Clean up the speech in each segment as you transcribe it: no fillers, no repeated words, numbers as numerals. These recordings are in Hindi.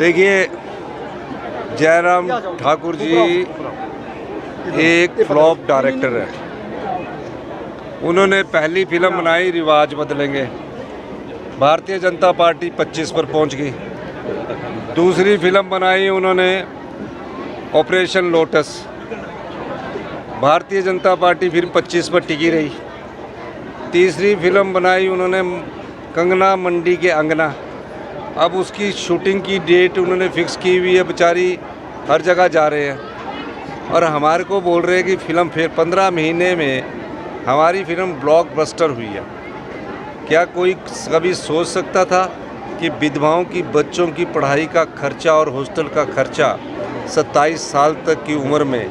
देखिए, जयराम ठाकुर जी एक फ्लॉप डायरेक्टर है। उन्होंने पहली फिल्म बनाई रिवाज बदलेंगे, भारतीय जनता पार्टी 25 पर पहुंच गई। दूसरी फिल्म बनाई उन्होंने operation lotus, Bharatiya Janata party फिर 25 पर टिकी रही। तीसरी फिल्म बनाई उन्होंने कंगना मंडी के अंगना, अब उसकी शूटिंग की डेट उन्होंने फिक्स की हुई है। बेचारी हर जगह जा रहे हैं और हमारे को बोल रहे हैं कि फ़िल्म फिर 15 महीने में हमारी फिल्म ब्लॉकबस्टर हुई है। क्या कोई कभी सोच सकता था कि विधवाओं की बच्चों की पढ़ाई का खर्चा और हॉस्टल का खर्चा 27 साल तक की उम्र में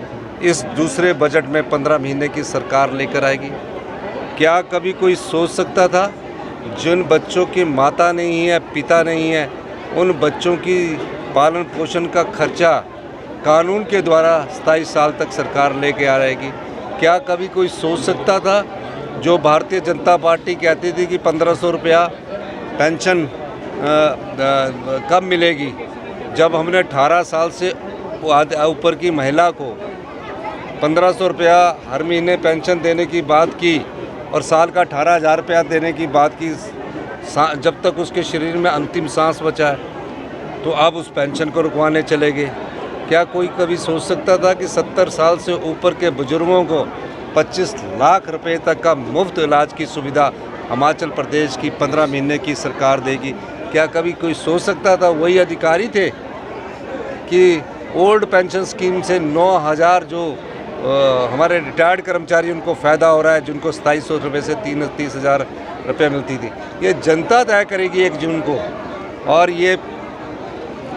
इस दूसरे बजट में 15 महीने की सरकार लेकर आएगी? क्या कभी कोई सोच सकता था जिन बच्चों की माता नहीं है, पिता नहीं है, उन बच्चों की पालन पोषण का खर्चा कानून के द्वारा 27 साल तक सरकार लेके आ रहेगी? क्या कभी कोई सोच सकता था जो भारतीय जनता पार्टी कहती थी कि 1500 रुपया पेंशन कब मिलेगी, जब हमने 18 साल से ऊपर की महिला को 1500 रुपया हर महीने पेंशन देने की बात की और साल का 18,000 रुपया देने की बात की, जब तक उसके शरीर में अंतिम सांस बचा है, तो अब उस पेंशन को रुकवाने चले गए। क्या कोई कभी सोच सकता था कि 70 साल से ऊपर के बुजुर्गों को 25 लाख रुपए तक का मुफ्त इलाज की सुविधा हिमाचल प्रदेश की 15 महीने की सरकार देगी? क्या कभी कोई सोच सकता था वही अधिकारी थे कि ओल्ड पेंशन स्कीम से 9,000 जो हमारे रिटायर्ड कर्मचारी उनको फ़ायदा हो रहा है, जिनको 2700 रुपये से 30,000 रुपये मिलती थी? ये जनता तय करेगी 1 जून को। और ये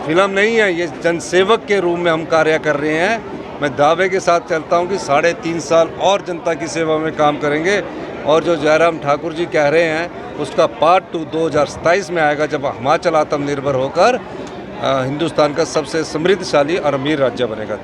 फिल्म नहीं है, ये जनसेवक के रूप में हम कार्य कर रहे हैं। मैं दावे के साथ चलता हूँ कि 3.5 साल और जनता की सेवा में काम करेंगे और जो जयराम ठाकुर जी कह रहे हैं उसका पार्ट 2 2027 में आएगा, जब हिमाचल आत्मनिर्भर होकर हिंदुस्तान का सबसे समृद्धशाली और अमीर राज्य बनेगा।